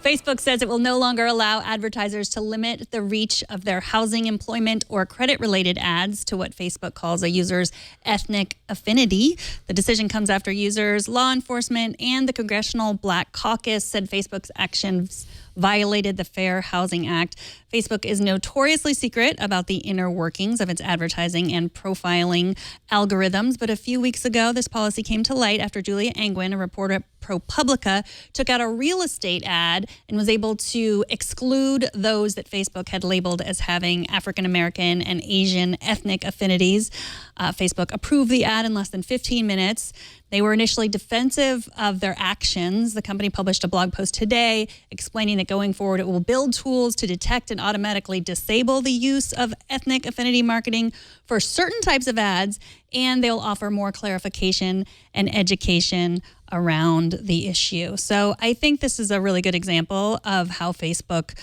Facebook says it will no longer allow advertisers to limit the reach of their housing, employment, or credit-related ads to what Facebook calls a user's ethnic affinity. The decision comes after users, law enforcement, and the Congressional Black Caucus said Facebook's actions violated the Fair Housing Act. Facebook is notoriously secret about the inner workings of its advertising and profiling algorithms. But a few weeks ago, this policy came to light after Julia Angwin, a reporter at ProPublica, took out a real estate ad and was able to exclude those that Facebook had labeled as having African American and Asian ethnic affinities. Facebook approved the ad in less than 15 minutes. They were initially defensive of their actions. The company published a blog post today explaining that going forward, it will build tools to detect and automatically disable the use of ethnic affinity marketing for certain types of ads, and they'll offer more clarification and education around the issue. So I think this is a really good example of how Facebook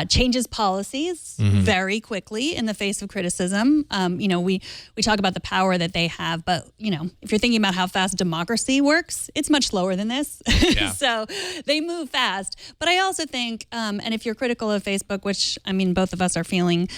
changes policies very quickly in the face of criticism. We talk about the power that they have, but if you're thinking about how fast democracy works, it's much slower than this. Yeah. So they move fast. But I also think, and if you're critical of Facebook, which both of us are feeling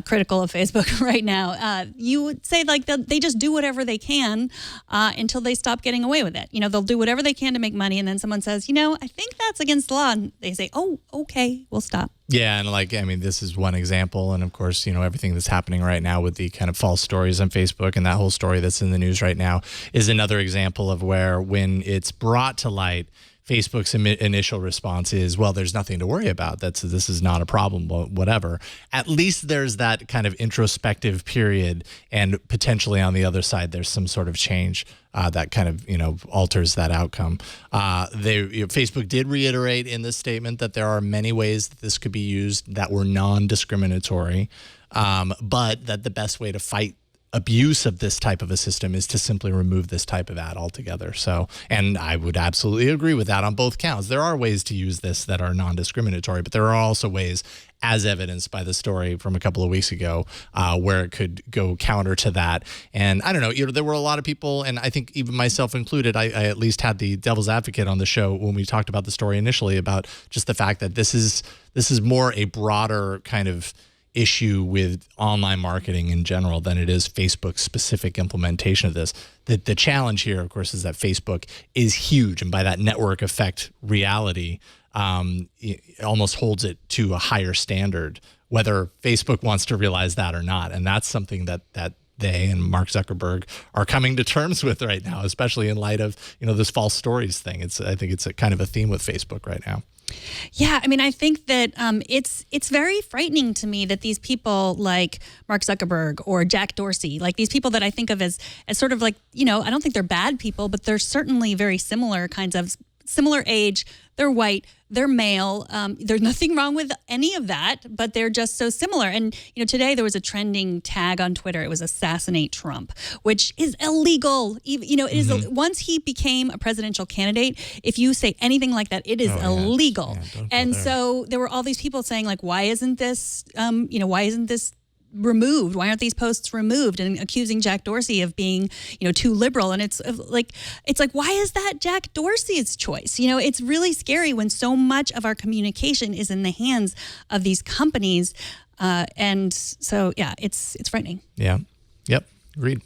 critical of Facebook right now, you would say they just do whatever they can until they stop getting away with it. They'll do whatever they can to make money, and then someone says, I think that's against the law, and they say, oh, okay, we'll stop. Yeah, and this is one example, and of course, everything that's happening right now with the kind of false stories on Facebook and that whole story that's in the news right now is another example of where, when it's brought to light, Facebook's initial response is, well, there's nothing to worry about. This is not a problem, whatever. At least there's that kind of introspective period, and potentially on the other side, there's some sort of change that kind of, alters that outcome. Facebook did reiterate in this statement that there are many ways that this could be used that were non-discriminatory, but that the best way to fight abuse of this type of a system is to simply remove this type of ad altogether. So, and I would absolutely agree with that on both counts. There are ways to use this that are non-discriminatory, but there are also ways, as evidenced by the story from a couple of weeks ago, where it could go counter to that. And I don't know, there were a lot of people, and I think even myself included, I at least had the devil's advocate on the show when we talked about the story initially, about just the fact that this is more a broader kind of issue with online marketing in general than it is Facebook's specific implementation of this. The challenge here, of course, is that Facebook is huge, and by that network effect reality, it almost holds it to a higher standard, whether Facebook wants to realize that or not. And that's something that they and Mark Zuckerberg are coming to terms with right now, especially in light of this false stories thing. I think it's a kind of a theme with Facebook right now. Yeah, I think that it's very frightening to me that these people like Mark Zuckerberg or Jack Dorsey, like these people that I think of as sort of like, I don't think they're bad people, but they're certainly very similar kinds of similar age. They're white, they're male. There's nothing wrong with any of that, but they're just so similar. And, today there was a trending tag on Twitter. It was assassinate Trump, which is illegal. It is once he became a presidential candidate, if you say anything like that, it is illegal. Yeah, and so there were all these people saying, like, why isn't this, removed? Why aren't these posts removed? And accusing Jack Dorsey of being, too liberal. And it's like, why is that Jack Dorsey's choice? It's really scary when so much of our communication is in the hands of these companies. And so, yeah, it's frightening. Yeah. Yep. Agreed.